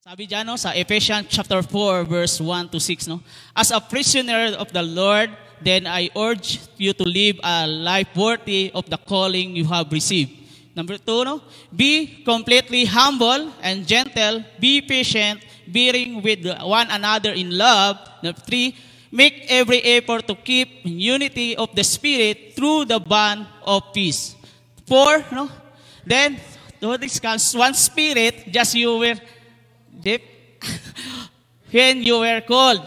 Sabi diyan no, sa Ephesians chapter 4 verse 1 to 6 no. As a prisoner of the Lord, then I urge you to live a life worthy of the calling you have received. Number 2 no, be completely humble and gentle, be patient, bearing with one another in love. Number 3, make every effort to keep unity of the Spirit through the bond of peace. 4 no, then this comes one Spirit, just you were deep when you were called,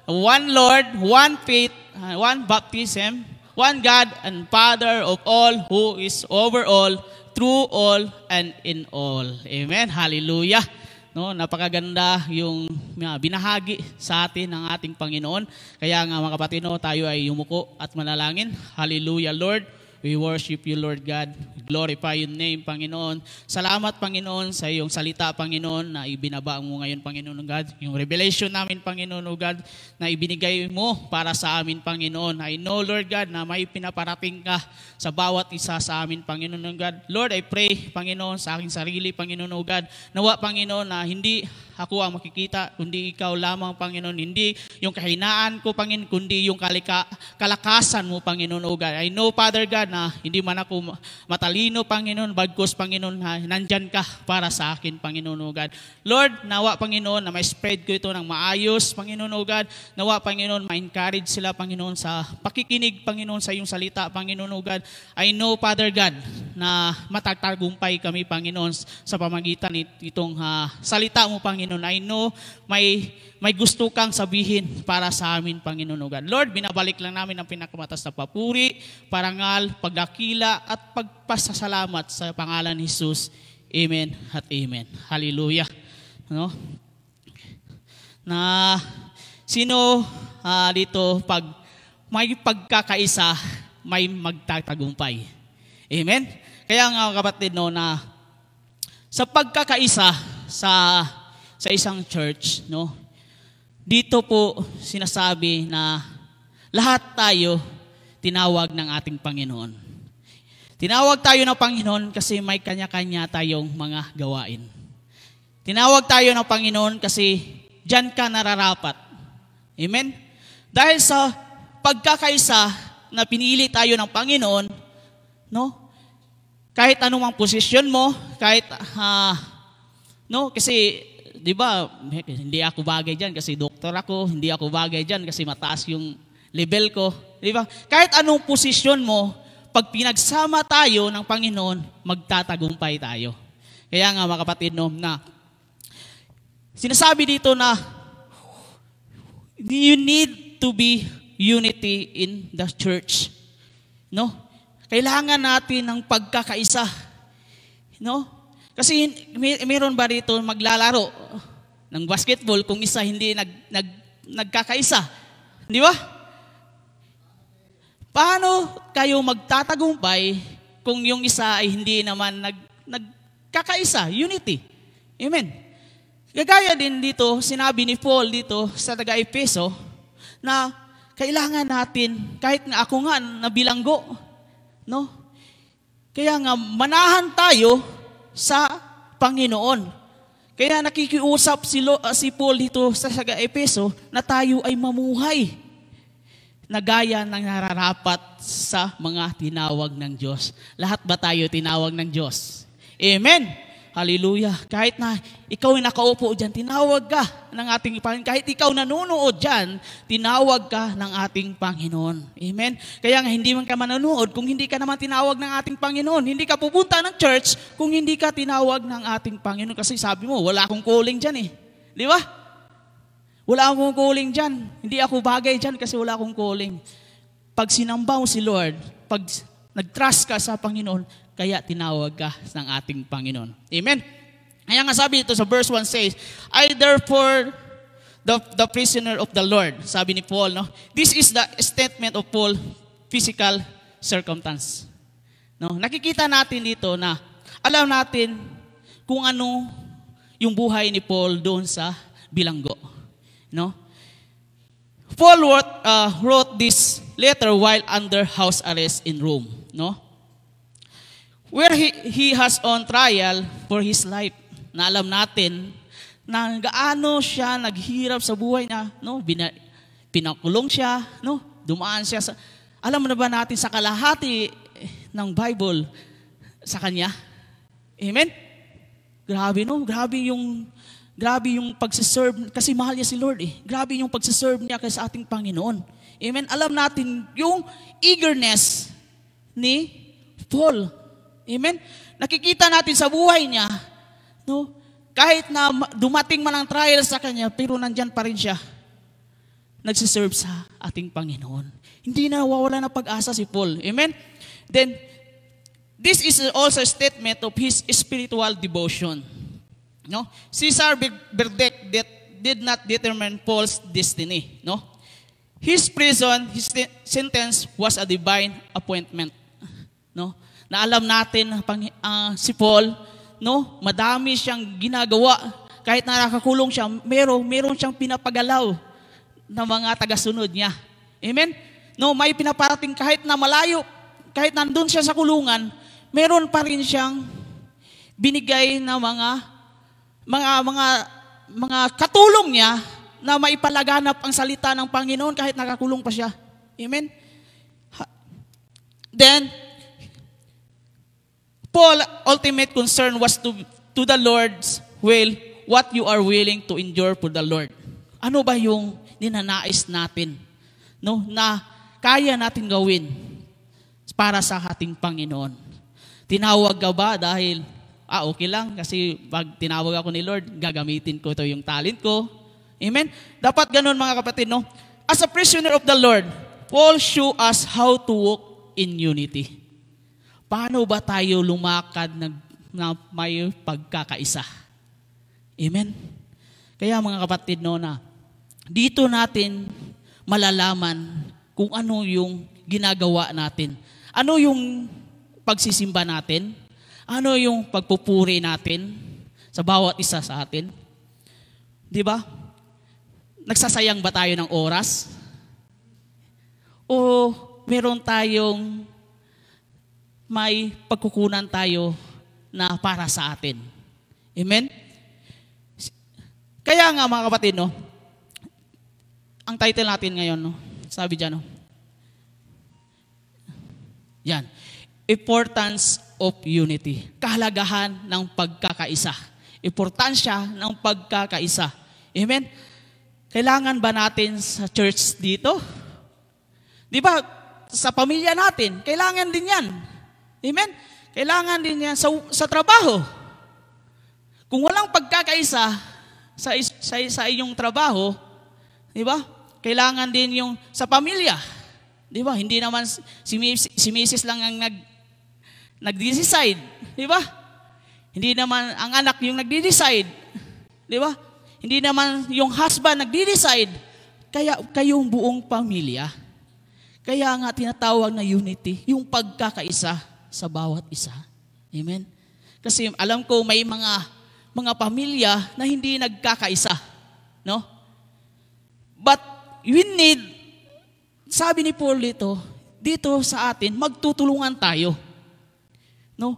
one Lord, one faith, one baptism, one God and Father of all, who is over all, through all, and in all. Amen. Hallelujah. No, napakaganda yung binahagi sa atin ng ating Panginoon. Kaya nga mga kapatid, no, tayo ay yumuko at manalangin. Hallelujah, Lord. We worship you, Lord God. Glorify your name, Panginoon. Salamat, Panginoon, sa iyong salita, Panginoon, na ibinaba mo ngayon, Panginoon God. Yung revelation namin, Panginoon God, na ibinigay mo para sa amin, Panginoon. I know, Lord God, na may pinaparating ka sa bawat isa sa amin, Panginoon God. Lord, I pray, Panginoon, sa aking sarili, Panginoon God. Nawa, Panginoon, na hindi ako ang makikita, kundi ikaw lamang, Panginoon. Hindi yung kahinaan ko, Panginoon, kundi yung kalakasan mo, Panginoon, O God. I know, Father God, na hindi man ako matalino, Panginoon, bagkus, Panginoon, ha, nandyan ka para sa akin, Panginoon, O God. Lord, nawa, Panginoon, na ma-spread ko ito ng maayos, Panginoon, O God. Nawa, Panginoon, ma-encourage sila, Panginoon, sa pakikinig, Panginoon, sa iyong salita, Panginoon, O God. I know, Father God, na matatagumpay kami, Panginoon, sa pamagitan itong salita mo, Panginoon. I know may gusto kang sabihin para sa amin, Panginoon O God. Lord, binabalik lang namin ang pinakamatas na papuri, parangal, pagdakila, at pagpasasalamat sa pangalan ni Jesus. Amen at amen. Hallelujah. No? Na sino dito pag may pagkakaisa, may magtatagumpay. Amen? Kaya nga kapatid, no, na sa pagkakaisa sa isang church, no, dito po sinasabi na lahat tayo tinawag ng ating Panginoon. Tinawag tayo ng Panginoon kasi may kanya-kanya tayong mga gawain. Tinawag tayo ng Panginoon kasi diyan ka nararapat. Amen? Dahil sa pagkakaisa na pinili tayo ng Panginoon, no, kahit anumang posisyon mo, kahit no, kasi di ba, hindi ako bagay diyan kasi doktor ako, hindi ako bagay diyan kasi mataas yung level ko, di ba? Kahit anong posisyon mo, pag pinagsama tayo ng Panginoon, magtatagumpay tayo. Kaya nga mga kapatid, no, na sinasabi dito na you need to be unity in the church. No? Kailangan natin ng pagkakaisa. No? Kasi mayroon ba rito maglalaro ng basketball kung isa hindi nagkakaisa? Di ba? Paano kayo magtatagumpay kung yung isa ay hindi naman nagkakaisa? Unity. Amen. Gagaya din dito, sinabi ni Paul dito sa taga-Efeso na kailangan natin, kahit nga ako nga nabilanggo, no? Kaya nga manahan tayo sa Panginoon. Kaya nakikiusap si Paul dito sa Efeso na tayo ay mamuhay na gaya ng nararapat sa mga tinawag ng Diyos. Lahat ba tayo tinawag ng Diyos? Amen! Hallelujah! Kahit na ikaw ay nakaupo dyan, tinawag ka ng ating Panginoon. Kahit ikaw nanonood dyan, tinawag ka ng ating Panginoon. Amen? Kaya nga hindi man ka manonood kung hindi ka naman tinawag ng ating Panginoon. Hindi ka pupunta ng church kung hindi ka tinawag ng ating Panginoon. Kasi sabi mo, wala akong calling dyan eh. Di ba? Wala akong calling dyan. Hindi ako bagay dyan kasi wala akong calling. Pag sinamba mo si Lord, pag nag-trust ka sa Panginoon, kaya tinawag ka ng ating Panginoon. Amen? Kaya nga sabi dito sa verse 1 says, I therefore the prisoner of the Lord. Sabi ni Paul, no? This is the statement of Paul, physical circumstance. No? Nakikita natin dito na alam natin kung ano yung buhay ni Paul doon sa bilanggo. No? Paul wrote this letter while under house arrest in Rome. No? Where he has on trial for his life. Na alam natin na gaano siya naghirap sa buhay niya, no? Pinakulong siya, no? Dumaan siya sa, alam mo na ba natin sa kalahati ng Bible sa kanya? Amen? Grabe, no? Grabe yung pagsiserve, kasi mahal niya si Lord eh. Grabe yung pagsiserve niya kay sa ating Panginoon. Amen? Alam natin yung eagerness ni Paul. Amen? Nakikita natin sa buhay niya, no? Kahit na dumating man ang trial sa kanya, pero nandyan pa rin siya. Nagsiserve sa ating Panginoon. Hindi na nawawala ng pag-asa si Paul. Amen? Then, this is also a statement of his spiritual devotion. No? Caesar verdict that did not determine Paul's destiny. No? His prison, his sentence was a divine appointment. No? Na alam natin si Paul, no, madami siyang ginagawa. Kahit na nakakulong siya, meron siyang pinapagalaw ng mga tagasunod niya. Amen? No, may pinaparating kahit na malayo, kahit nandun siya sa kulungan, meron pa rin siyang binigay na mga katulong niya na maipalaganap ang salita ng Panginoon kahit nakakulong pa siya. Amen? Then, Paul's ultimate concern was to the Lord's will, what you are willing to endure for the Lord. Ano ba yung ninanais natin, no, na kaya natin gawin para sa ating Panginoon? Tinawag ka ba dahil, okay lang, kasi pag tinawag ako ni Lord, gagamitin ko ito yung talent ko. Amen? Dapat ganun mga kapatid, no? As a prisoner of the Lord, Paul show us how to walk in unity. Paano ba tayo lumakad na may pagkakaisa? Amen? Kaya mga kapatid, no, na dito natin malalaman kung ano yung ginagawa natin. Ano yung pagsisimba natin? Ano yung pagpupuri natin sa bawat isa sa atin? Di ba? Nagsasayang ba tayo ng oras? O meron tayong may pagkukunan tayo na para sa atin? Amen? Kaya nga mga kapatid, no, ang title natin ngayon, no, sabi dyan, no, yan, importance of unity. Kahalagahan ng pagkakaisa. Importansya ng pagkakaisa. Amen? Kailangan ba natin sa church dito? Di ba, sa pamilya natin, kailangan din yan. Amen? Kailangan din yan sa trabaho. Kung walang pagkakaisa sa iyong trabaho, di ba? Kailangan din yung sa pamilya. Di ba? Hindi naman si Mrs. lang ang nag-decide. Di ba? Hindi naman ang anak yung nag-decide. Di ba? Hindi naman yung husband nag-decide. Kaya kayong buong pamilya. Kaya nga tinatawag na unity, yung pagkakaisa sa bawat isa. Amen? Kasi alam ko may mga pamilya na hindi nagkakaisa. No? But we need, sabi ni Paul dito sa atin, magtutulungan tayo. No?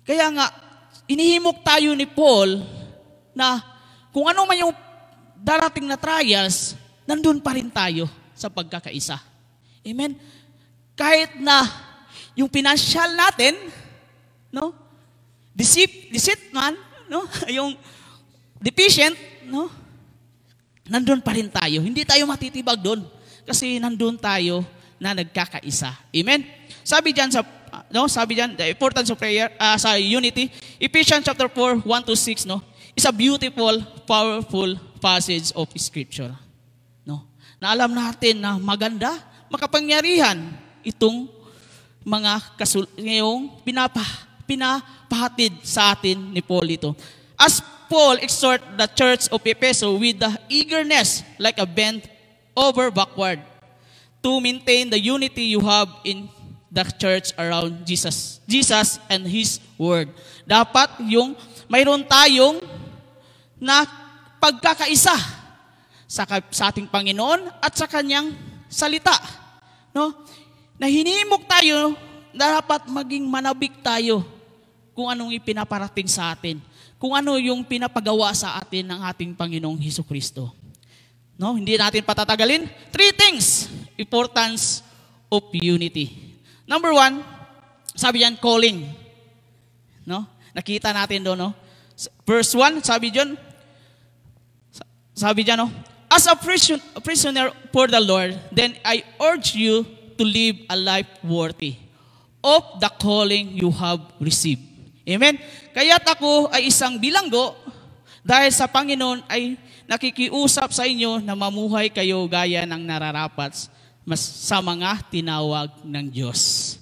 Kaya nga, inihimok tayo ni Paul na kung ano man yung darating na trials, nandun pa rin tayo sa pagkakaisa. Amen? Kahit na yung financial natin, no? Deceit man, no? Yung deficient, no? Nandun pa rin tayo. Hindi tayo matitibag doon kasi nandun tayo na nagkakaisa. Amen? Sabi diyan the importance of prayer sa unity, Ephesians chapter 4, 1-6, no? Is a beautiful, powerful passage of scripture. No? Na alam natin na maganda, makapangyarihan itong mga ngayong pinapahatid sa atin ni Paul ito. As Paul exhort the church of Ephesus with the eagerness like a bent over backward to maintain the unity you have in the church around Jesus and His Word. Dapat yung mayroon tayong na pagkakaisa sa ating Panginoon at sa Kanyang salita. No? Na hinimok tayo, dapat maging manabik tayo kung anong ipinaparating sa atin. kung ano yung pinapagawa sa atin ng ating Panginoong Hesukristo. No, hindi natin patatagalin. 3 things. Importance of unity. Number 1, sabi diyan, calling. No? Nakita natin doon, no? Verse 1, sabi diyan, no? As a prisoner for the Lord, then I urge you to live a life worthy of the calling you have received. Amen? Kaya't ako ay isang bilanggo dahil sa Panginoon ay nakikiusap sa inyo na mamuhay kayo gaya ng nararapat sa mga tinawag ng Diyos.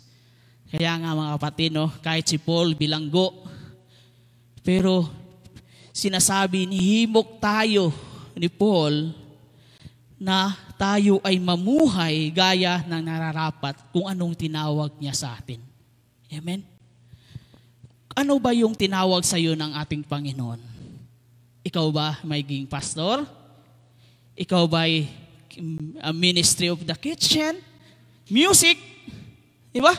Kaya nga mga kapatid, no, kahit si Paul bilanggo, pero sinasabi, nihimok tayo ni Paul na tayo ay mamuhay gaya ng nararapat kung anong tinawag niya sa atin. Amen? Ano ba yung tinawag sa iyo ng ating Panginoon? Ikaw ba maging pastor? Ikaw ba ay ministry of the kitchen? Music? Diba?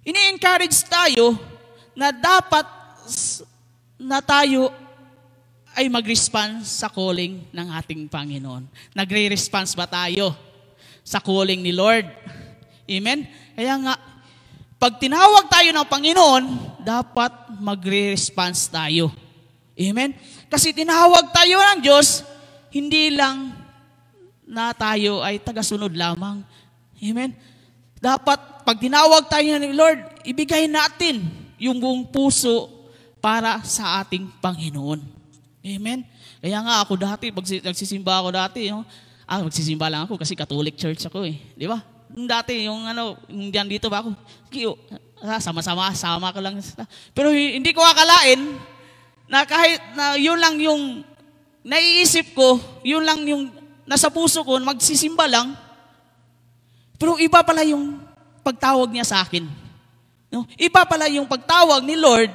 Ini-encourage tayo na dapat na tayo ay mag-response sa calling ng ating Panginoon. Nagre-response ba tayo sa calling ni Lord? Amen? Kaya nga, pag tinawag tayo ng Panginoon, dapat magre-response tayo. Amen? Kasi tinawag tayo ng Diyos, hindi lang na tayo ay tagasunod lamang. Amen? Dapat, pag tinawag tayo ng Lord, ibigay natin yung buong puso para sa ating Panginoon. Amen? Kaya nga ako dati, pag nagsisimba ako dati, no? Magsisimba lang ako kasi Catholic Church ako eh. Di ba? Dati, yung diyan dito ba ako, sama ko lang. Pero hindi ko akalain na kahit na yun lang yung naiisip ko, yun lang yung nasa puso ko, magsisimba lang, pero iba pala yung pagtawag niya sa akin. No? Iba pala yung pagtawag ni Lord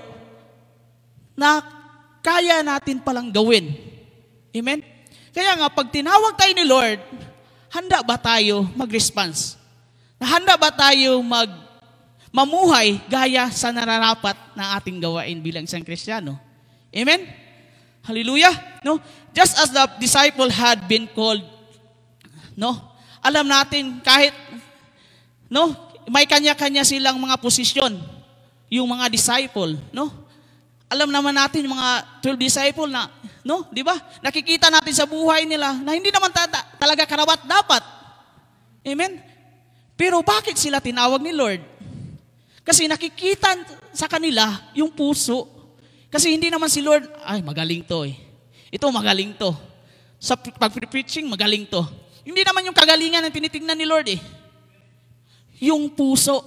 na kaya natin palang gawin. Amen? Kaya nga, pag tinawag tayo ni Lord, handa ba tayo mag-response? Handa ba tayo mamuhay gaya sa nararapat na ating gawain bilang isang Kristiyano? Amen? Hallelujah! No? Just as the disciple had been called, no? Alam natin, kahit, no? May kanya-kanya silang mga posisyon, yung mga disciple, no? Alam naman natin yung mga 12 disciple na, no? Di ba? Nakikita natin sa buhay nila na hindi naman talaga karapat dapat. Amen? Pero bakit sila tinawag ni Lord? Kasi nakikita sa kanila yung puso. Kasi hindi naman si Lord, ay magaling to eh. Ito magaling to. Sa pag-preaching, magaling to. Hindi naman yung kagalingan ang tinitingnan ni Lord eh. Yung puso.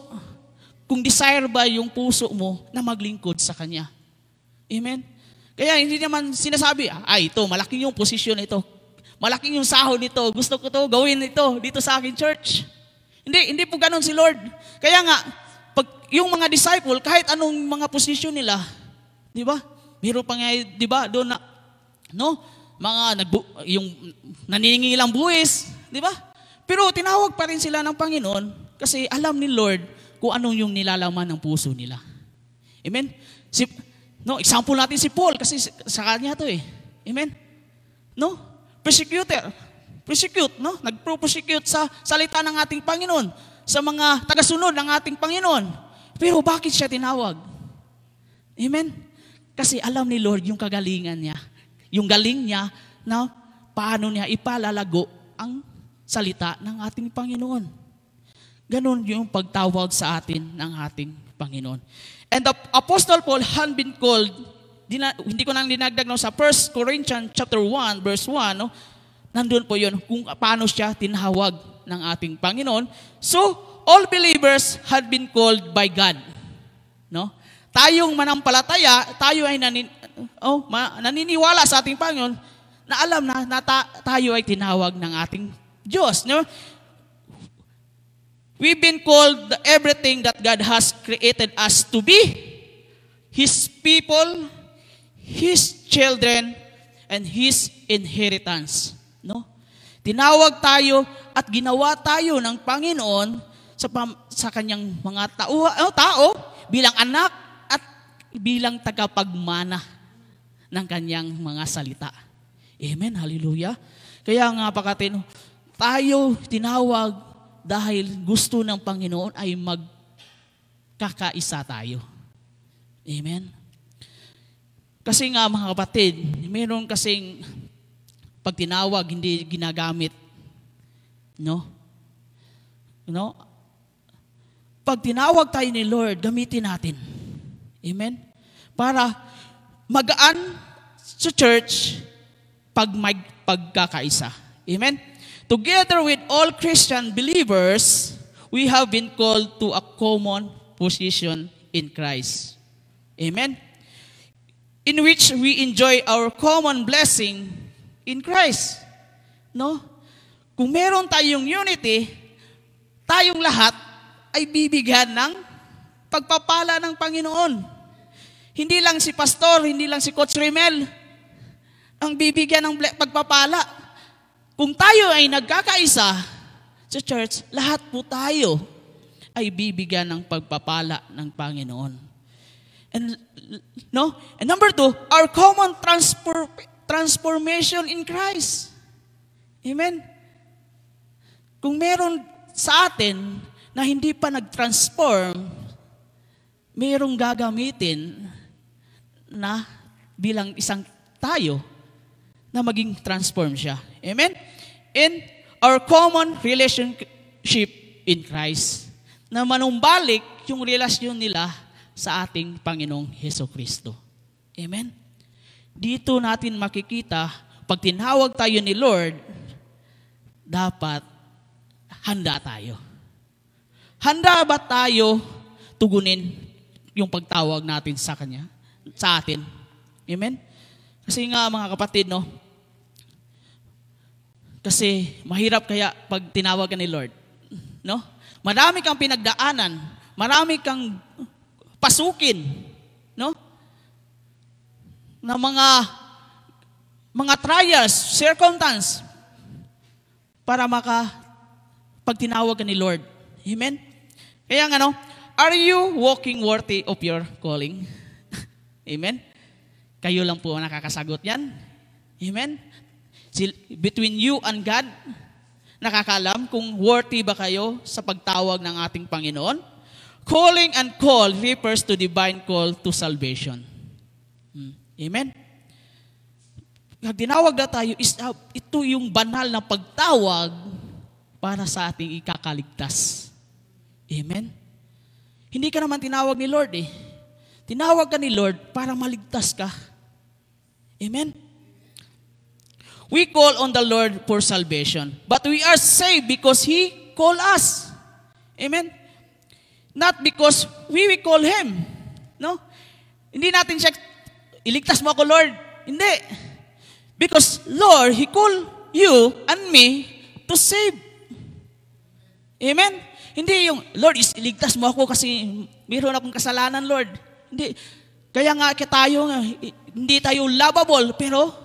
Kung desire ba yung puso mo na maglingkod sa Kanya. Amen? Kaya hindi naman sinasabi, ay ito, malaking yung posisyon ito. Malaking yung sahod nito. Gusto ko to gawin ito dito sa akin church. Hindi po ganun si Lord. Kaya nga, pag yung mga disciple, kahit anong mga posisyon nila, di ba? Meron pa nga, di ba, doon na, no? Yung naningingilang buwis, di ba? Pero tinawag pa rin sila ng Panginoon kasi alam ni Lord kung anong yung nilalaman ng puso nila. Amen? No, example natin si Paul kasi sa kanya to eh. Amen? No? Persecute, no? Nagpro-persecute sa salita ng ating Panginoon, sa mga tagasunod ng ating Panginoon. Pero bakit siya tinawag? Amen? Kasi alam ni Lord yung kagalingan niya. Yung galing niya na paano niya ipalalago ang salita ng ating Panginoon. Ganon yung pagtawag sa atin ng ating Panginoon. And the Apostle Paul had been called, hindi ko nang dinagdag no, sa 1 Corinthians chapter 1, verse 1, no, nandun po yun kung paano siya tinawag ng ating Panginoon. So, all believers had been called by God. No? Tayong manampalataya, tayo ay naniniwala sa ating Panginoon na alam na tayo ay tinawag ng ating Diyos. No? We've been called everything that God has created us to be. His people, His children, and His inheritance. No? Tinawag tayo at ginawa tayo ng Panginoon sa kanyang mga tao bilang anak at bilang tagapagmana ng kanyang mga salita. Amen, hallelujah. Kaya nga kapatid, tayo tinawag dahil gusto ng Panginoon ay magkakaisa tayo. Amen. Kasi nga mga kapatid, meron kasing pag tinawag, hindi ginagamit. No? Pag tinawag tayo ni Lord, gamitin natin. Amen? Para magaan sa church pagkakaisa. Amen? Together with all Christian believers, we have been called to a common position in Christ. Amen? In which we enjoy our common blessing in Christ. No? Kung meron tayong unity, tayong lahat ay bibigyan ng pagpapala ng Panginoon. Hindi lang si pastor, hindi lang si Coach Remel ang bibigyan ng pagpapala. Kung tayo ay nagkakaisa sa church, lahat po tayo ay bibigyan ng pagpapala ng Panginoon. And number 2, our common transformation in Christ. Amen? Kung meron sa atin na hindi pa nag-transform, merong gagamitin na bilang isang tayo na maging transform siya. Amen? And our common relationship in Christ na manumbalik yung relasyon nila sa ating Panginoong Hesukristo. Amen? Dito natin makikita, pag tinawag tayo ni Lord, dapat handa tayo. Handa ba tayo tugunin yung pagtawag natin sa Kanya, sa atin? Amen? Kasi nga mga kapatid, no? Kasi mahirap kaya pag tinawag ka ni Lord. No? Marami kang pinagdaanan, marami kang pasukin, no? Na mga trials, circumstance para pag tinawag ka ni Lord. Amen? Kaya nga, no? Are you walking worthy of your calling? Amen? Kayo lang po ang nakakasagot yan. Amen? Between you and God, nakakalam kung worthy ba kayo sa pagtawag ng ating Panginoon? Calling and call refers to divine call to salvation. Amen? Pag tinawag na tayo, ito yung banal na pagtawag para sa ating ikakaligtas. Amen? Hindi ka naman tinawag ni Lord eh. Tinawag ka ni Lord para maligtas ka. Amen? We call on the Lord for salvation, but we are saved because He called us. Amen? Not because we call Him. No? Hindi natin siya, iligtas mo ako, Lord. Hindi. Because, Lord, He called you and me to save. Amen? Hindi yung, Lord, iligtas mo ako kasi mayroon akong kasalanan, Lord. Hindi. Kaya nga tayo, hindi tayo lovable, pero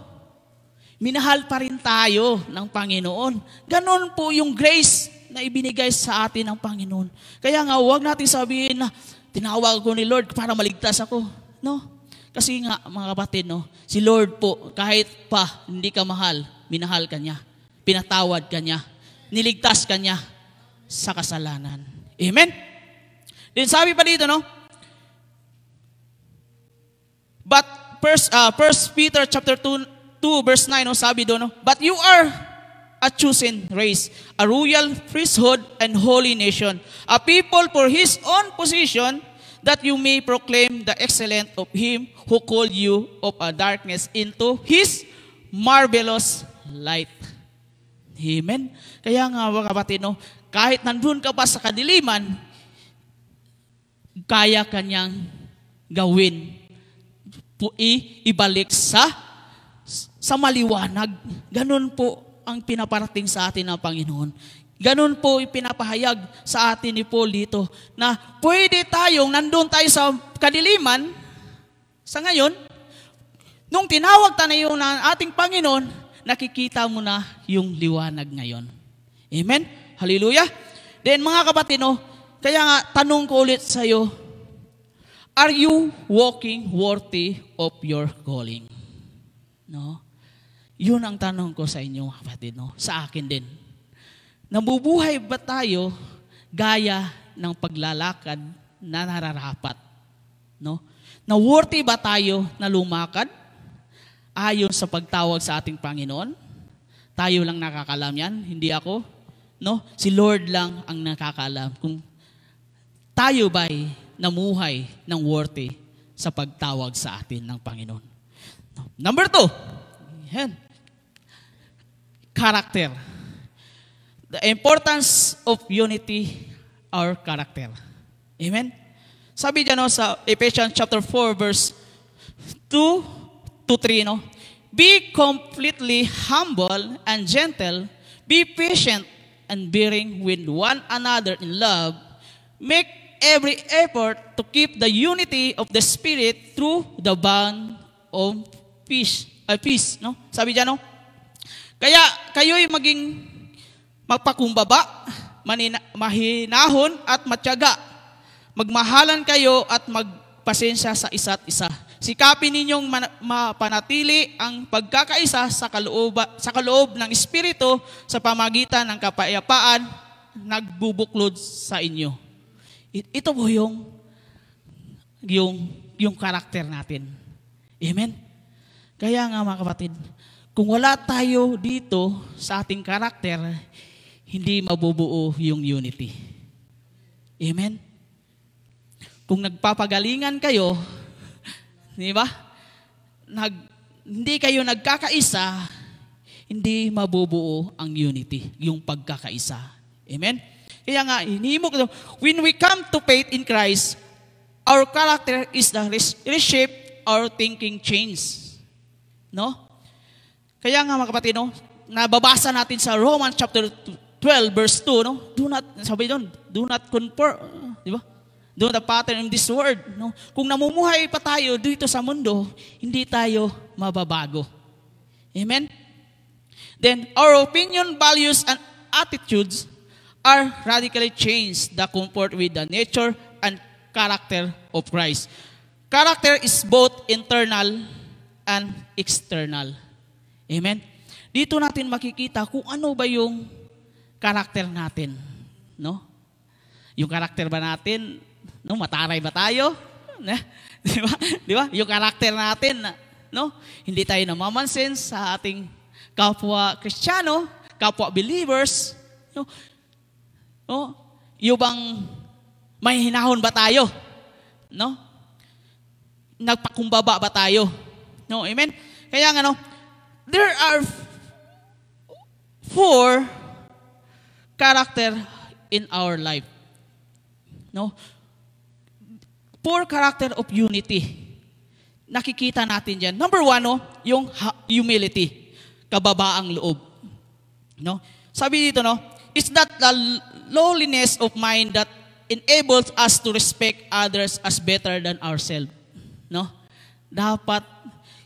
minahal pa rin tayo ng Panginoon. Ganon po yung grace na ibinigay sa atin ng Panginoon. Kaya nga, huwag natin sabihin na tinawag ko ni Lord para maligtas ako. No? Kasi nga, mga kapatid, no, si Lord po, kahit pa hindi ka mahal, minahal ka niya. Pinatawad ka niya. Niligtas ka niya sa kasalanan. Amen? Then sabi pa dito, no? But First Peter chapter 2 verse 9, no, sabi doon, no? But you are a chosen race, a royal priesthood and holy nation, a people for His own possession, that you may proclaim the excellence of Him who called you of a darkness into His marvelous light. Amen? Kaya nga mga kapatid, no, kahit nandun ka pa sa kadiliman, kaya kanyang gawin, ibalik sa maliwanag. Ganun po ang pinaparating sa atin ng Panginoon. Ganun po ipinapahayag sa atin ni Paul dito na pwede tayong nandun tayo sa kadiliman sa ngayon. Nung tinawag tayo ng ating Panginoon, nakikita mo na yung liwanag ngayon. Amen? Hallelujah? Then mga kapatid, no, kaya nga tanong ko ulit sa iyo, Are you walking worthy of your calling? No? Yun ang tanong ko sa inyo, kapatid, no? Sa akin din. Nabubuhay ba tayo gaya ng paglalakad na nararapat? No? Na worthy ba tayo na lumakad ayon sa pagtawag sa ating Panginoon? Tayo lang nakakalam yan, hindi ako. No? Si Lord lang ang nakakalam kung tayo ba'y namuhay ng worthy sa pagtawag sa atin ng Panginoon. No? Number 2, yan. Character. The importance of unity, our character. Amen? Sabi dyan no, sa Ephesians chapter 4 verse 2 to 3, no? Be completely humble and gentle. Be patient and bearing with one another in love. Make every effort to keep the unity of the Spirit through the bond of peace. Peace, no? Sabi dyan, no? Kaya kayo'y maging magpakumbaba, mahinahon at matyaga. Magmahalan kayo at magpasensya sa isa't isa. Sikapin ninyong mapanatili ang pagkakaisa sa kaloob ng Espiritu sa pamagitan ng kapayapaan nagbubuklod sa inyo. Ito po yung karakter natin. Amen? Kaya nga mga kapatid, kung wala tayo dito sa ating karakter, hindi mabubuo yung unity. Amen? Kung nagpapagalingan kayo, di ba? Hindi kayo nagkakaisa, hindi mabubuo ang unity, yung pagkakaisa. Amen? Kaya nga, hinimok ito, when we come to faith in Christ, our character is the reshape, our thinking change. No? Kaya nga mga kapatid, no? Nababasa natin sa Romans chapter 12 verse 2, no? Sabi doon, do not conform, di ba? Do the pattern in this world. No? Kung namumuhay pa tayo dito sa mundo, hindi tayo mababago. Amen? Then, our opinion, values, and attitudes are radically changed to comport with the nature and character of Christ. Character is both internal and external. Amen? Dito natin makikita kung ano ba yung karakter natin. No? Yung karakter ba natin, no, mataray ba tayo? Di ba? Di ba? Yung karakter natin, no? Hindi tayo namamansin sa ating kapwa Kristiyano, kapwa believers, no? No? Yung bang may hinahon ba tayo? No? Nagpakumbaba ba tayo? No, amen? Kaya nga, no, there are 4 character in our life. No? 4 character of unity. Nakikita natin dyan. Number 1, no, yung humility. Kababaang loob. No? Sabi dito, no, is that the lowliness of mind that enables us to respect others as better than ourselves. No? Dapat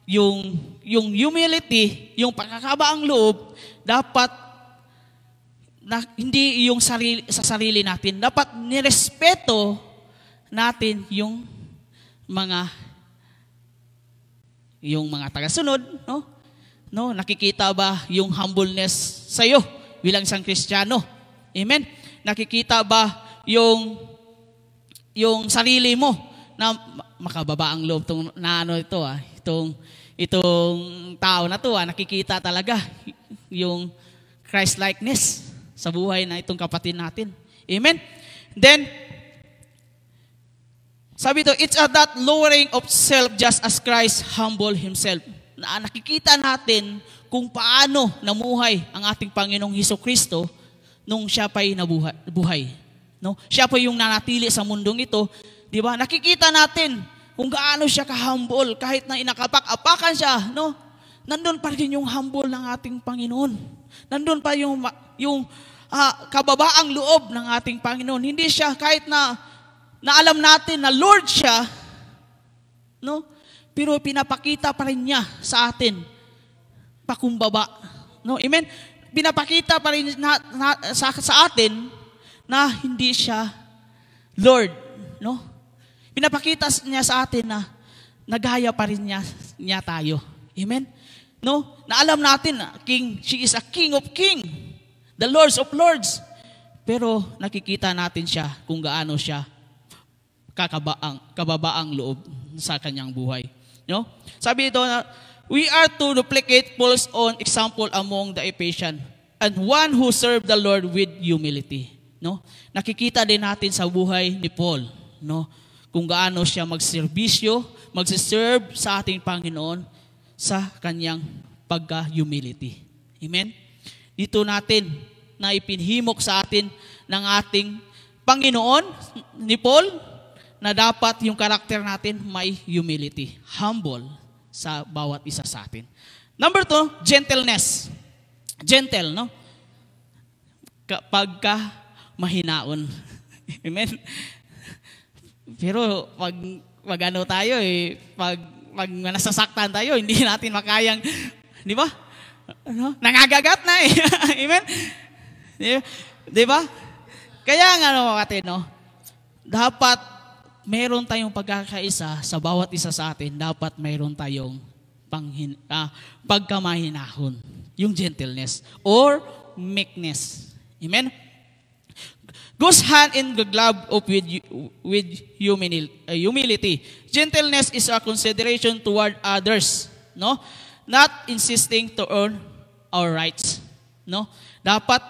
yung humility, yung pagkakabaang loob, dapat na, hindi yung sa sarili natin. Dapat nirespeto natin yung mga tagasunod, no? No, nakikita ba yung humbleness sa iyo bilang isang Kristiyano? Amen. Nakikita ba yung sarili mo na makababa ang loob tong itong tao na to, nakikita talaga yung Christ-likeness sa buhay na itong kapatid natin. Amen. Then sabi ito, it's that lowering of self just as Christ humbled Himself. Nakikita natin kung paano namuhay ang ating Panginoong Hesukristo nung Siya pa'y nabuhay. No? Siya pa yung nanatili sa mundong ito. Di ba? Nakikita natin kung gaano Siya ka-humble kahit na inakapak-apakan Siya. No? Nandun pa rin yung humble ng ating Panginoon. Nandun pa yung kababaang loob ng ating Panginoon. Hindi Siya kahit na alam natin na Lord Siya, no? Pero pinapakita pa rin Niya sa atin pakumbaba. No? Amen? Pinapakita pa rin sa atin na hindi Siya Lord. No? Pinapakita niya sa atin na nagaya pa rin niya tayo. Amen? No? Na alam natin na she is a King of King, the Lords of Lords. Pero nakikita natin siya kung gaano siya kababaang loob sa kanyang buhay. No? Sabi ito na, we are to duplicate Paul's own example among the Ephesians, and one who served the Lord with humility. No? Nakikita din natin sa buhay ni Paul, no? Kung gaano siya magserbisyo, magsiserve sa ating Panginoon sa kanyang pagka-humility. Amen? Dito natin na ipinhimok sa atin ng ating Panginoon ni Paul na dapat yung karakter natin may humility, humble sa bawat isa sa atin. Number 2, gentleness. Gentle, no? Pagka mahinaon. Amen? Pero pag ano tayo pag nasasaktan tayo, hindi natin makayang, di ba? Ano? Nangagagat na Amen? Di ba? Kaya nga kapatid, no? Dapat meron tayong pagkakaisa sa bawat isa sa atin, dapat meron tayong pagkamahinahon, yung gentleness or meekness. Amen? Goes hand in the glove with humility. Gentleness is a consideration toward others, no? Not insisting to earn our rights, no? Dapat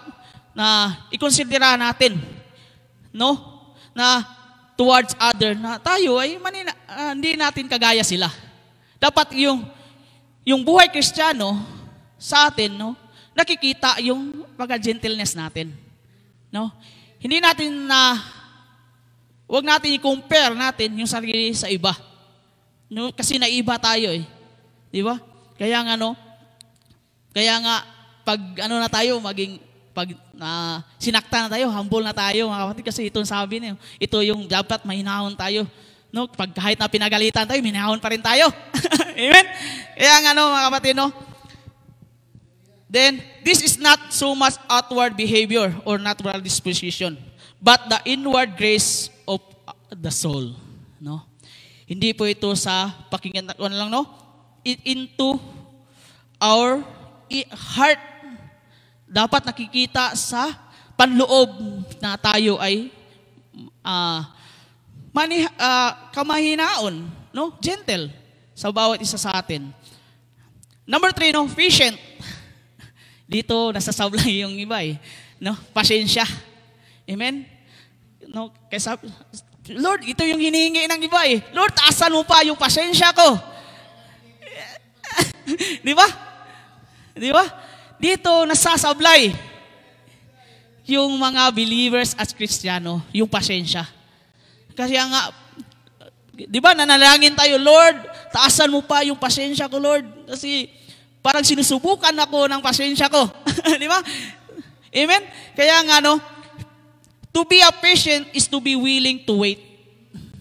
na ikonsidera natin, no? Na towards other na tayo ay hindi natin kagaya sila. Dapat yung buhay Kristiyano sa atin, no? Nakikita yung pagka-gentleness natin, no? Hindi natin wag natin i-compare natin yung sarili sa iba. No? Kasi naiba tayo Di ba? Kaya nga pag na tayo, pag sinakta na tayo, humble na tayo, mga kapatid, kasi itong sabi niyo, ito yung dapat mahinahon tayo. No? Pag kahit na pinagalitan tayo, minahon pa rin tayo. Amen? Kaya mga kapatid, no? Then, this is not so much outward behavior or natural disposition, but the inward grace of the soul. No? Hindi po ito sa pakinggan lang, no? Into our heart. Dapat nakikita sa panloob na tayo ay kamahinaon, no? Gentle sa bawat isa sa atin. Number 3, no? Patient. Dito, nasasablay yung iba no? Pasensya. Amen? No? Kaya Lord, ito yung hinihingi ng iba Lord, taasan mo pa yung pasensya ko. Di ba? Di ba? Dito, nasasablay yung mga believers at Kristiyano, yung pasensya. Kasi nga, di ba, nanalangin tayo, Lord, taasan mo pa yung pasensya ko, Lord. Kasi, parang sinusubukan ako ng pasensya ko. Di ba? Amen? Kaya to be a patient is to be willing to wait.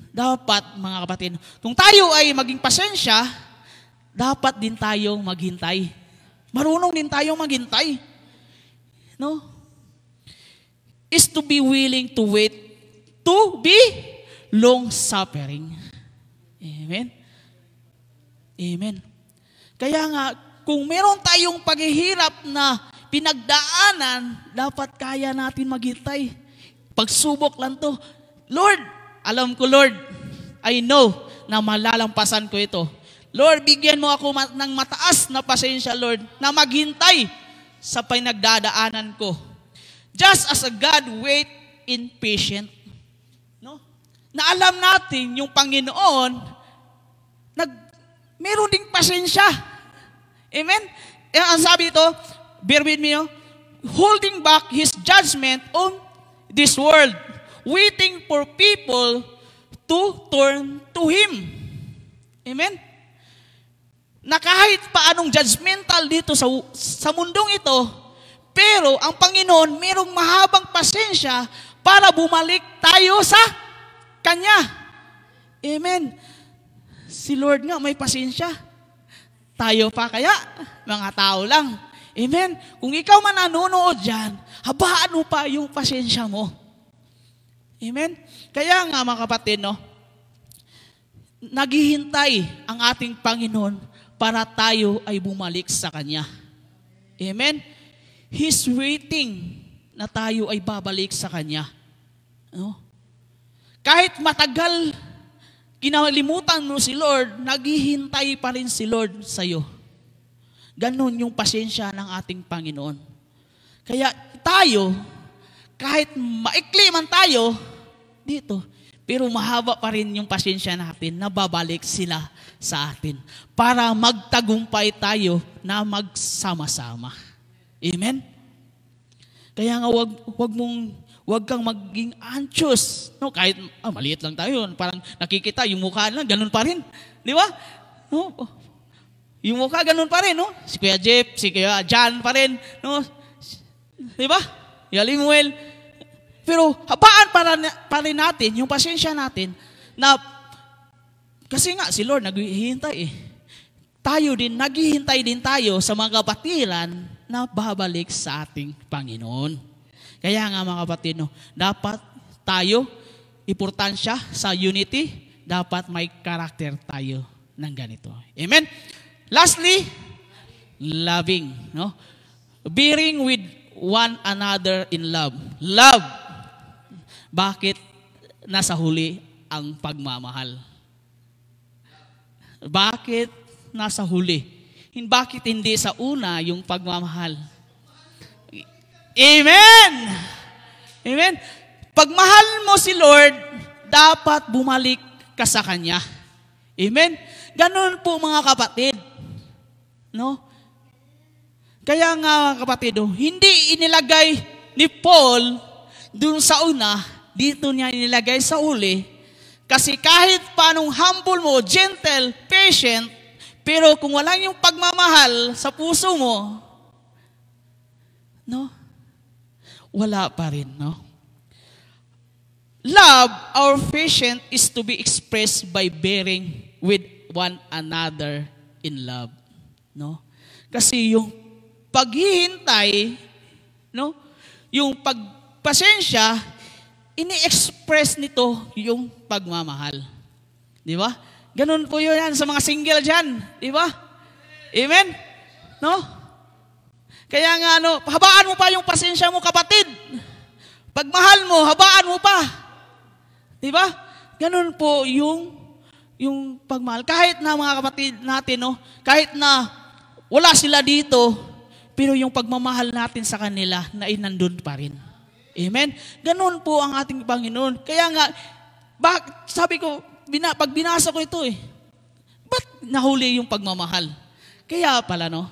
Dapat, mga kapatid, kung tayo ay maging pasensya, dapat din tayong maghintay. Marunong din tayong maghintay. No? Is to be willing to wait, to be long-suffering. Amen? Amen. Kaya nga, kung meron tayong paghihirap na pinagdaanan, dapat kaya natin maghintay. Pagsubok lang to. Lord, alam ko, Lord, I know na malalampasan ko ito. Lord, bigyan mo ako ng mataas na pasensya, Lord, na maghintay sa pinagdadaanan ko. Just as a God wait in patience. No? Na alam natin yung Panginoon, meron ding pasensya. Amen? Ang sabi ito, bear with me, holding back His judgment on this world, waiting for people to turn to Him. Amen? Na kahit paanong judgmental dito sa mundong ito, pero ang Panginoon mayroong mahabang pasensya para bumalik tayo sa Kanya. Amen? Si Lord nga may pasensya. Tayo pa kaya, mga tao lang. Amen? Kung ikaw man nanonood dyan, habaan mo pa yung pasensya mo. Amen? Kaya nga mga kapatid, no? naghihintay ang ating Panginoon para tayo ay bumalik sa Kanya. Amen? He's waiting na tayo ay babalik sa Kanya. No? Kahit matagal kinalimutan mo si Lord, naghihintay pa rin si Lord sa iyo. Ganon yung pasensya ng ating Panginoon. Kaya tayo, kahit maikli man tayo dito, pero mahaba pa rin yung pasensya natin na babalik sila sa atin para magtagumpay tayo na magsama-sama. Amen? Kaya nga wag kang maging anxious. No, kahit maliit lang tayo, parang nakikita yung mukha lang, ganun pa rin. Di ba? No? Yung mukha ganun pa rin, no? Si Kuya Jeff, si Kuya John pa rin, no? Di ba? Kuya Limuel. Pero habaan pa rin natin, yung pasensya natin, na kasi nga si Lord naghihintay eh. Tayo din, naghihintay din tayo sa mga kapatiran na babalik sa ating Panginoon. Kaya nga mga kapatid, no, dapat tayo, importansya sa unity, dapat may karakter tayo ng ganito. Amen? Lastly, loving. No? Bearing with one another in love. Love. Bakit nasa huli ang pagmamahal? Bakit nasa huli? Bakit hindi sa una yung pagmamahal? Amen! Amen? Pagmahal mo si Lord, dapat bumalik ka sa Kanya. Amen? Ganun po mga kapatid. No? Kaya nga kapatid, hindi inilagay ni Paul dun sa una, dito niya inilagay sa uli, kasi kahit panong humble mo, gentle, patient, pero kung wala yung pagmamahal sa puso mo, no? Wala pa rin, no? Love or patience is to be expressed by bearing with one another in love, no? Kasi yung paghihintay, no? Yung pagpasensya, ini-express nito yung pagmamahal. Di ba? Ganun po yun yan sa mga single dyan. Di ba? Amen? No? Kaya nga, habaan mo pa yung pasensya mo, kapatid. Pagmahal mo, habaan mo pa. Di ba? Ganun po yung pagmahal. Kahit na mga kapatid natin, no? Kahit na wala sila dito, pero yung pagmamahal natin sa kanila na nandun pa rin. Amen? Ganun po ang ating Panginoon. Kaya nga, sabi ko, pag binasa ko ito ba't nahuli yung pagmamahal? Kaya pala, no?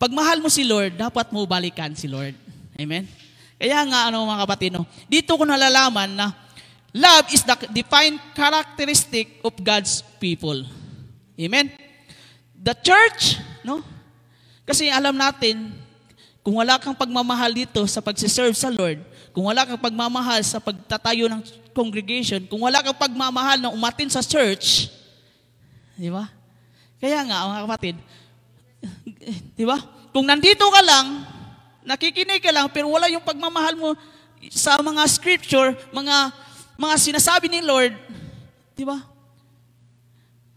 Pagmahal mo si Lord, dapat mo balikan si Lord. Amen? Kaya nga, mga kapatid, no? Dito ko nalalaman na love is the defined characteristic of God's people. Amen? The church, no? Kasi alam natin, kung wala kang pagmamahal dito sa pagsiserve sa Lord, kung wala kang pagmamahal sa pagtatayo ng congregation, kung wala kang pagmamahal na umatin sa church, di ba? Kaya nga, mga kapatid, di ba? Kung nandito ka lang, nakikinig ka lang, pero wala yung pagmamahal mo sa mga scripture, mga sinasabi ni Lord, di ba?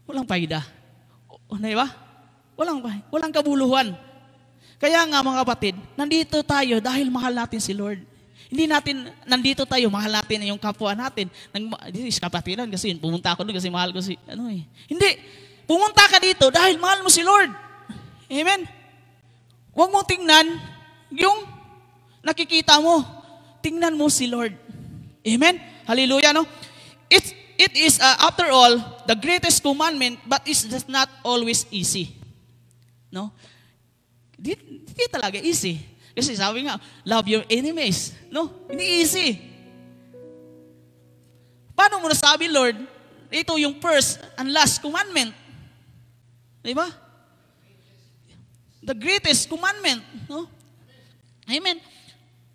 Walang paida. Di ba? Walang kabuluhan. Kaya nga mga kapatid, nandito tayo dahil mahal natin si Lord. Hindi natin, nandito tayo, mahal natin yung kapwa natin. Kapatiran kasi pumunta ako doon kasi mahal ko si, Hindi, pumunta ka dito dahil mahal mo si Lord. Amen? Huwag mo tingnan yung nakikita mo. Tingnan mo si Lord. Amen? Hallelujah, no? It is, after all, the greatest commandment, but it's just not always easy. No? Di talaga easy. Kasi sabi nga, love your enemies. No? Hindi easy. Paano mo nasabi, Lord? Ito yung first and last commandment. Di ba? The greatest commandment. No? Amen.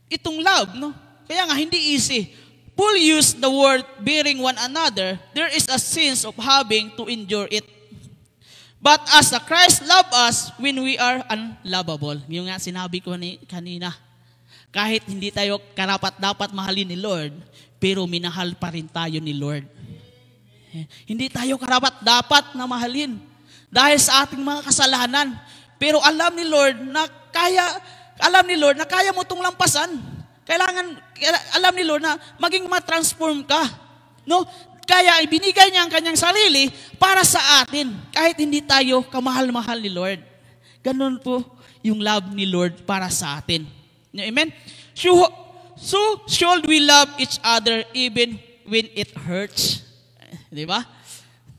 Itong love, no? Kaya nga, hindi easy. Paul used the word bearing one another. There is a sense of having to endure it. But as Christ loved us when we are unlovable. Yung nga sinabi ko kanina. Kahit hindi tayo karapat-dapat mahalin ni Lord, pero minahal pa rin tayo ni Lord. Hindi tayo karapat-dapat na mahalin dahil sa ating mga kasalanan. Pero alam ni Lord na kaya mo itong lampasan. Alam ni Lord na maging matransform ka. No? Kaya ibinigay niya ang kanyang sarili para sa atin, kahit hindi tayo kamahal-mahal ni Lord. Ganun po yung love ni Lord para sa atin. Amen? So should we love each other even when it hurts? Di ba?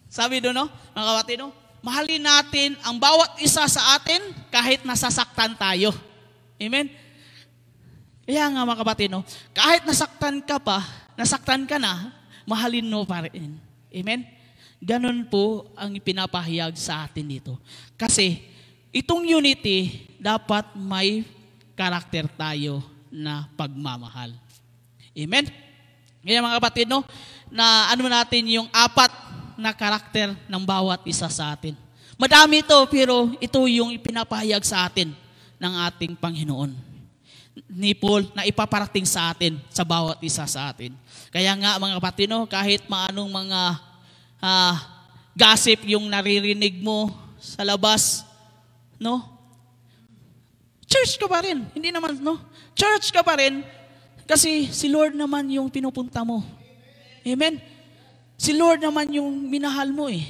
Sabi doon, no? Mga kapatid, no? Mahalin natin ang bawat isa sa atin kahit nasasaktan tayo. Amen? Kaya nga mga kapatid, no? Kahit nasaktan ka na, mahalin mo pa rin. Amen? Ganun po ang ipinapahayag sa atin dito. Kasi itong unity, dapat may karakter tayo na pagmamahal. Amen? Kaya mga kapatid, no? Na ano natin yung 4 na karakter ng bawat isa sa atin. Madami ito, pero ito yung ipinapahayag sa atin ng ating Panginoon ni Paul na ipaparating sa atin, sa bawat isa sa atin. Kaya nga mga kapatid, no, kahit maanong mga gossip yung naririnig mo sa labas, no? Church ka pa rin. Hindi naman, no? Church ka pa rin kasi si Lord naman yung pinupunta mo. Amen? Si Lord naman yung minahal mo eh.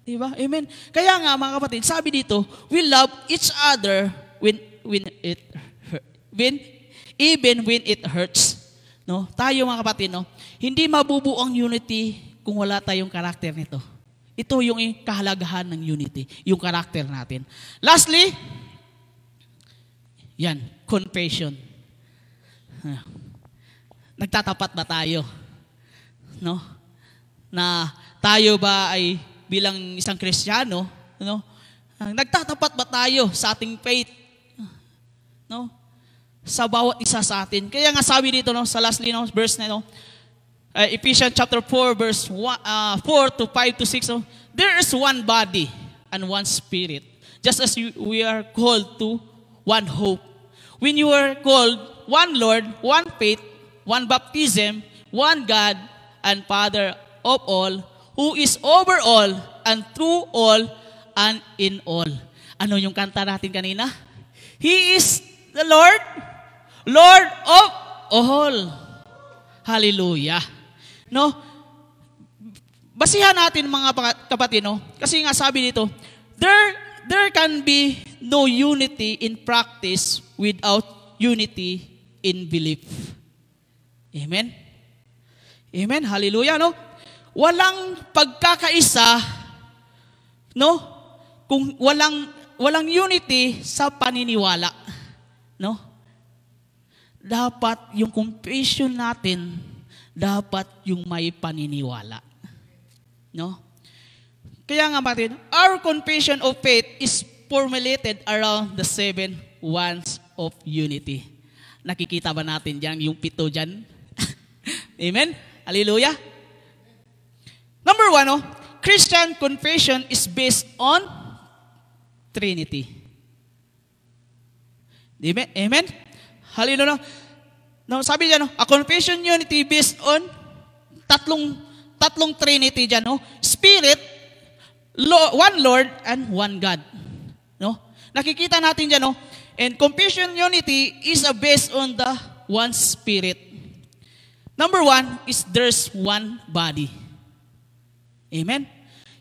Diba? Amen? Kaya nga mga kapatid, sabi dito, we love each other even when it hurts. No? Tayo mga kapatid, no? Hindi mabubuo ang unity kung wala tayong karakter nito. Ito yung kahalagahan ng unity, yung karakter natin. Lastly, yan, confession. Nagtatapat ba tayo? No? Na tayo ba ay bilang isang Kristiyano, no? Nagtatapat ba tayo sa ating faith? No? Sa bawat isa sa atin. Kaya nga sabi dito, no, sa lastly, no, verse na, no, Ephesians chapter 4, verse 4 to 5 to 6, no, there is one body and one spirit, just as we are called to one hope. When you are called one Lord, one faith, one baptism, one God and Father of all, who is over all and through all and in all. Ano yung kanta natin kanina? He is the Lord of all. Hallelujah. No? Basihan natin mga kapatid, no? Kasi nga sabi dito, there can be no unity in practice without unity in belief. Amen? Amen? Hallelujah, no? Walang pagkakaisa, no? Kung walang unity sa paniniwala, no? Dapat yung confession natin, dapat yung may paniniwala. No? Kaya nga kapatid, our confession of faith is formulated around the 7 ones of unity. Nakikita ba natin dyan, yung 7 dyan? Amen? Hallelujah? Number 1, no? Christian confession is based on Trinity. Amen? Amen? Hallelujah. No, sabi diyan, no, a confession unity based on tatlong Trinity diyan, no? Spirit, one Lord and one God. No? Nakikita natin diyan, no? And confession unity is based on the one Spirit. Number 1 is there's one body. Amen?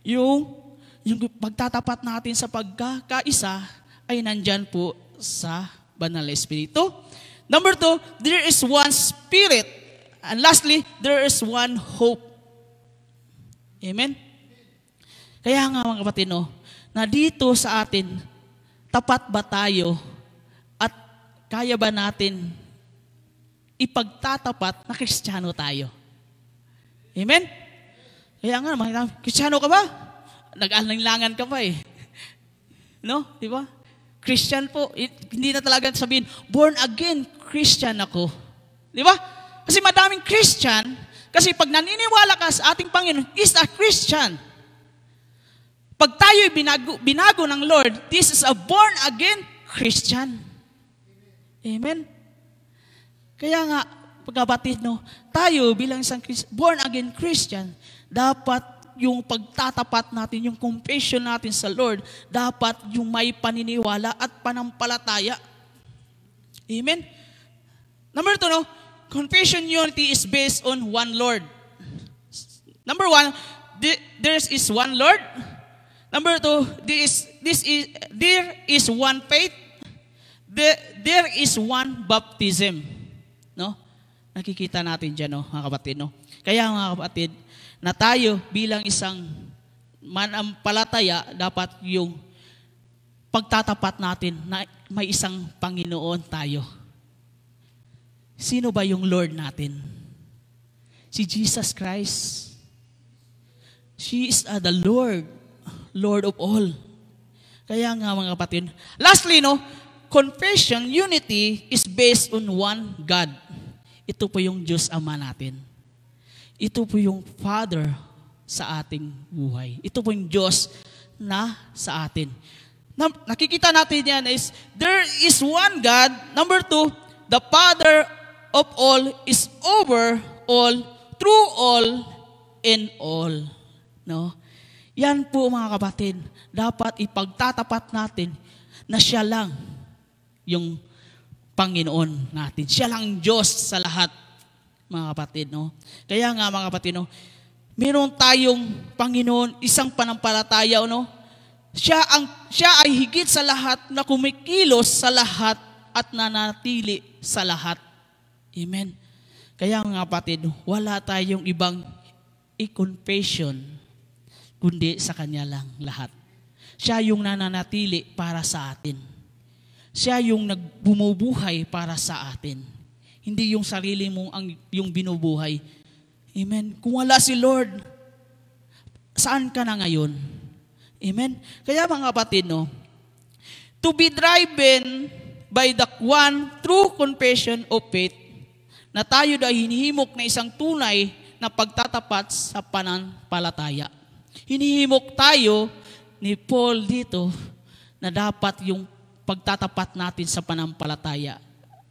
Yung pagtatapat natin sa pagkakaisa ay nandyan po sa Banal na Espiritu. Number 2, there is one Spirit. And lastly, there is one hope. Amen? Kaya nga mga kapatid, no, na dito sa atin, tapat ba tayo at kaya ba natin ipagtatapat na Kristiyano tayo? Amen? Kaya nga, mga Kristiyano ka ba? Nag-alanlangan ka pa eh. No? Di ba? Christian po. Hindi na talaga sabihin, born again Christian ako. Di ba? Kasi madaming Christian, kasi pag naniniwala ka sa ating Panginoon, is a Christian. Pag tayo'y binago ng Lord, this is a born again Christian. Amen? Kaya nga, pagkabatid, no, tayo bilang isang born again Christian, dapat yung pagtatapat natin, yung confession natin sa Lord, dapat yung may paniniwala at panampalataya. Amen? Number 2, no? Confession unity is based on one Lord. Number 1, there is one Lord. Number 2, there is one faith. There is one baptism. No? Nakikita natin dyan, no, mga kapatid. No? Kaya mga kapatid, na tayo bilang isang manampalataya, dapat yung pagtatapat natin na may isang Panginoon tayo. Sino ba yung Lord natin? Si Jesus Christ. She is the Lord, Lord of all. Kaya nga mga kapatid. Lastly, no, confession, unity is based on one God. Ito po yung Diyos Ama natin. Ito po yung Father sa ating buhay. Ito po yung Diyos na sa atin. Nakikita natin yan is, there is one God. Number 2, the Father of all is over all, through all, in all. No? Yan po mga kapatid, dapat ipagtatapat natin na siya lang yung Panginoon natin. Siya lang Diyos sa lahat, mga kapatid. No? Kaya nga mga kapatid, no, meron tayong Panginoon, isang panampalataya, no? Siya ay higit sa lahat na kumikilos sa lahat at nanatili sa lahat. Amen. Kaya mga kapatid, wala tayong ibang i-confession kundi sa Kanya lang lahat. Siya yung nananatili para sa atin. Siya yung nagbumubuhay para sa atin. Hindi yung sarili mo yung binubuhay. Amen. Kung wala si Lord, saan ka na ngayon? Amen. Kaya mga kapatid, no, to be driven by the one true confession of faith, na tayo ay hinihimok na isang tunay na pagtatapat sa pananampalataya. Hinihimok tayo ni Paul dito na dapat yung pagtatapat natin sa pananampalataya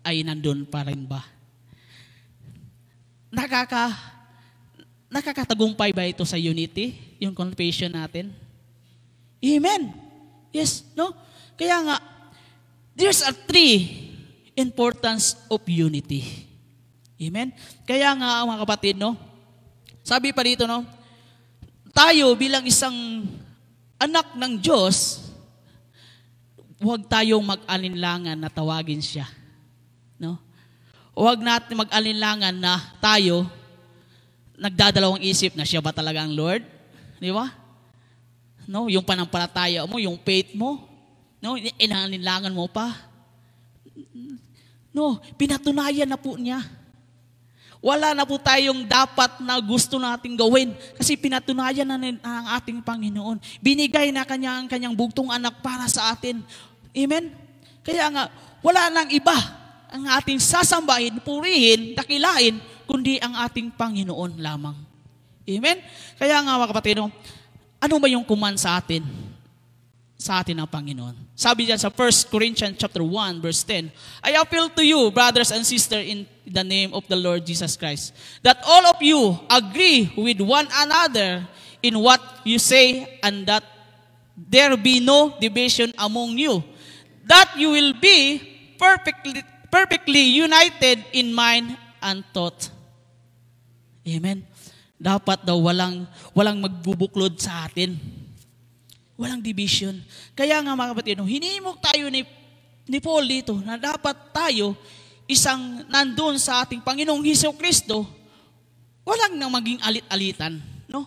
ay nandun pa rin ba? Nakakatagumpay ba ito sa unity, yung confession natin? Amen. Yes, no? Kaya nga, there's a three importance of unity. Amen? Kaya nga, mga kapatid, no? Sabi pa dito, no? Tayo bilang isang anak ng Diyos, huwag tayong mag-alinlangan na tawagin siya. No? Huwag natin mag-alinlangan na tayo nagdadalawang isip na siya ba talaga ang Lord? Di ba? No, yung panampalataya mo, yung faith mo, no, inalinlangan mo pa. No, pinatunayan na po niya. Wala na po tayong dapat na gusto nating gawin kasi pinatunayan na ang ating Panginoon. Binigay na ang kanyang bugtong anak para sa atin. Amen? Kaya nga, wala nang iba ang ating sasambahin, purihin, dakilain, kundi ang ating Panginoon lamang. Amen? Kaya nga mga kapatid, ano ba yung command sa atin? Sa atin ng Panginoon. Sabi diyan sa 1 Corinthians chapter 1 verse 10, I appeal to you, brothers and sisters, in the name of the Lord Jesus Christ, that all of you agree with one another in what you say, and that there be no division among you, that you will be perfectly united in mind and thought. Amen. Dapat daw walang magbubuklod sa atin. Walang division. Kaya nga mga kapatid, hinimok tayo ni Paul dito na dapat tayo isang nandun sa ating Panginoong Hesukristo, walang nang maging alit-alitan. No?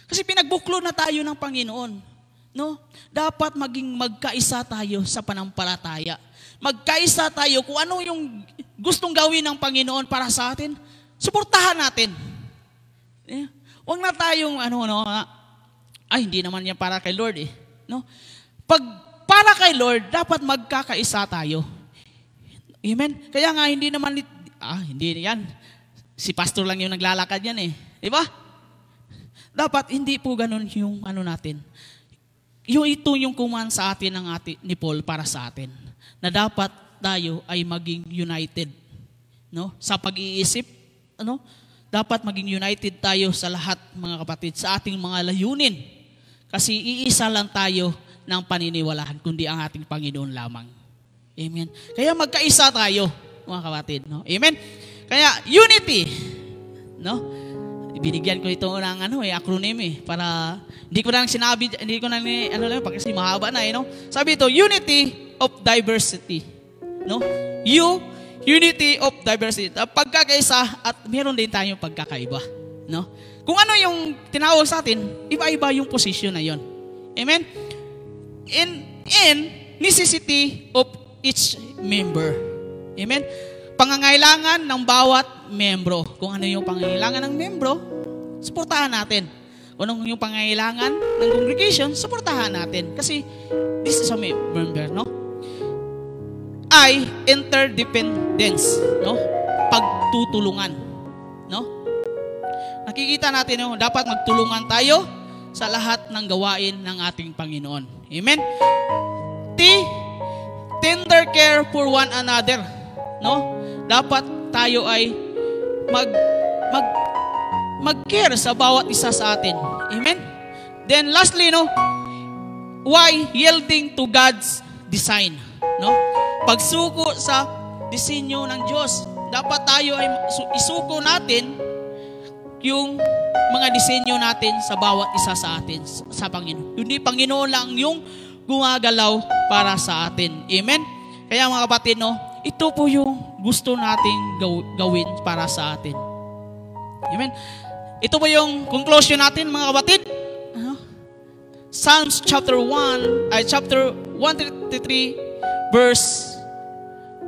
Kasi pinagbuklod na tayo ng Panginoon. No? Dapat magkaisa tayo sa panampalataya. Magkaisa tayo kung ano yung gustong gawin ng Panginoon para sa atin, suportahan natin. Huwag na tayong hindi naman yan para kay Lord eh. No? Pag para kay Lord, dapat magkakaisa tayo. Amen? Kaya nga hindi naman, hindi yan. Si pastor lang yung naglalakad yan eh. Diba? Dapat hindi po ganun yung natin. Ito yung command sa atin ni Paul para sa atin. Na dapat tayo ay maging united. No? Sa pag-iisip, dapat maging united tayo sa lahat, mga kapatid, sa ating mga layunin. Kasi iisa lang tayo ng paniniwalahan, kundi ang ating Panginoon lamang. Amen. Kaya magkaisa tayo, mga kapatid. No? Amen. Kaya unity. No? Binigyan ko ito ng acronym para hindi ko na sinabi, hindi ko na kasi mahaba na no. Sabi ito, unity of diversity. No? Unity of diversity. Pagkakaisa at meron din tayong pagkakaiba. No? Kung ano yung tinawag sa atin, iba-iba yung posisyon na yon. Amen? In necessity of each member. Amen? Pangangailangan ng bawat membro. Kung ano yung pangangailangan ng membro, suportahan natin. Kung ano yung pangangailangan ng congregation, suportahan natin. Kasi this is a member, no? Interdependence, no? Pagtutulungan, no? Nakikita natin, no? Dapat magtulungan tayo sa lahat ng gawain ng ating Panginoon. Amen? Tender care for one another, no? Dapat tayo ay mag-care sa bawat isa sa atin. Amen? Then lastly, no? Why yielding to God's design, no? Pagsuko sa disenyo ng Diyos. Dapat tayo ay isuko natin yung mga disenyo natin sa bawat isa sa atin, sa Panginoon. Hindi Panginoon lang yung gumagalaw para sa atin. Amen? Kaya mga kapatid, no, ito po yung gusto nating gawin para sa atin. Amen? Ito po yung conclusion natin, mga kapatid. Psalms chapter 133 verse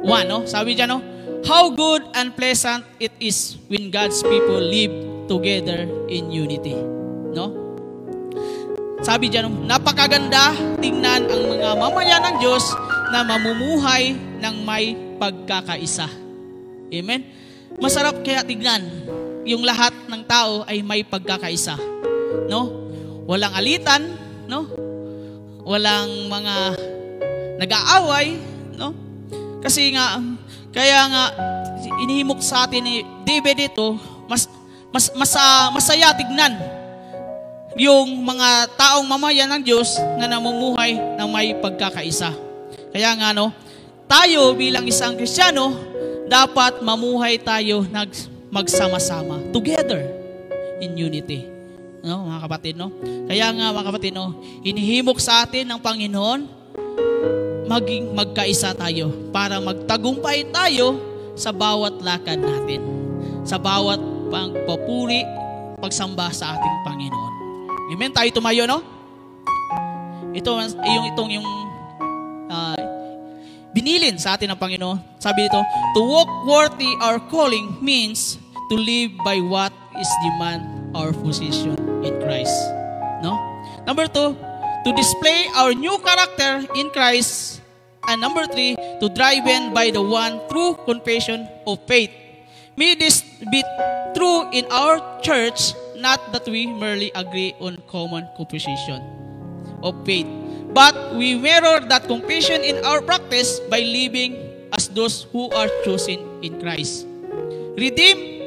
1, no? Sabi diyan, no? How good and pleasant it is when God's people live together in unity. No? Sabi diyan, no? Napakaganda tingnan ang mga mamayan ng Diyos na mamumuhay ng may pagkakaisa. Amen? Masarap kaya tignan yung lahat ng tao ay may pagkakaisa. No? Walang alitan, no? Walang mga nag-aaway, no? Kasi nga, kaya nga, inihimok sa atin ni David ito, masaya tignan yung mga taong mamayan ng Diyos na namumuhay ng may pagkakaisa. Kaya nga, no, tayo bilang isang Kristiyano, dapat mamuhay tayo magsama-sama, together in unity. No, mga kapatid, no? Kaya nga, mga kapatid, no, inihimok sa atin ng Panginoon, maging magkaisa tayo para magtagumpay tayo sa bawat lakad natin, sa bawat pagpupuri, pagsamba sa ating Panginoon. Amen? Tayo tumayo, no? Itong binilin sa atin ng Panginoon. Sabi dito, to walk worthy our calling means to live by what is demand our position in Christ. No? Number 2, to display our new character in Christ. And number 3, to drive in by the one true confession of faith. May this be true in our church, not that we merely agree on common composition of faith, but we mirror that confession in our practice by living as those who are chosen in Christ, redeemed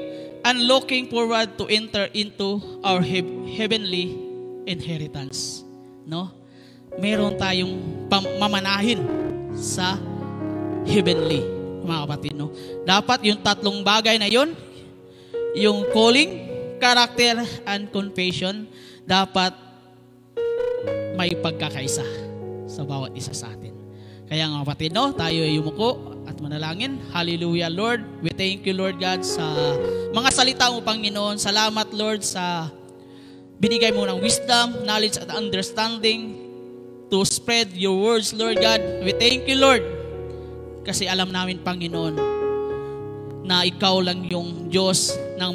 and looking forward to enter into our heavenly inheritance. No? Meron tayong mamanahin sa heavenly, mga kapatid, no? Dapat yung tatlong bagay na yon, yung calling, character, and confession, dapat may pagkakaisa sa bawat isa sa atin. Kaya nga, kapatid, no, tayo ay yumuko at manalangin. Hallelujah, Lord. We thank you, Lord God, sa mga salita mo, Panginoon. Salamat, Lord, sa binigay mo ng wisdom, knowledge, at understanding to spread your words, Lord God. We thank you, Lord, kasi alam namin, Panginoon, na ikaw lang yung Diyos ng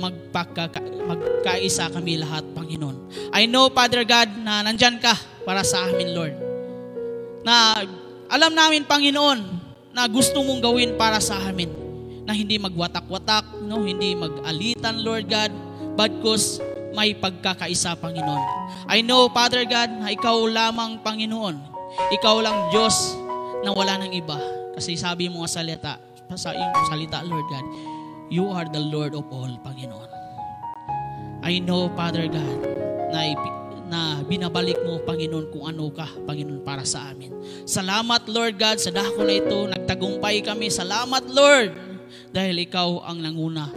magkaisa kami lahat, Panginoon. I know, Father God, na nandyan ka para sa amin, Lord. Na alam namin, Panginoon, na gusto mong gawin para sa amin. Na hindi magwatak-watak, no? Hindi mag-alitan, Lord God, but because may pagkakaisa, Panginoon. I know, Father God, na ikaw lamang, Panginoon. Ikaw lang Diyos na wala ng iba. Kasi sabi mo sa iyong salita, Lord God, you are the Lord of all, Panginoon. I know, Father God, na binabalik mo, Panginoon, kung ano ka, Panginoon, para sa amin. Salamat, Lord God, sa dako na ito, nagtagumpay kami. Salamat, Lord, dahil ikaw ang nanguna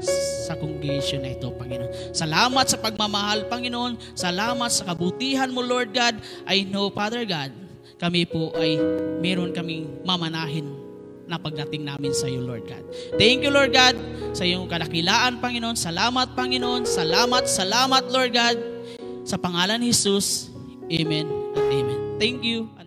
sa congregation na ito, Panginoon. Salamat sa pagmamahal, Panginoon. Salamat sa kabutihan mo, Lord God. I know, Father God, kami po ay meron kaming mamanahin na pagdating namin sa iyo, Lord God. Thank you, Lord God, sa iyong kadakilaan, Panginoon. Salamat, Panginoon. Salamat, Lord God. Sa pangalan ni Jesus, amen at amen. Thank you.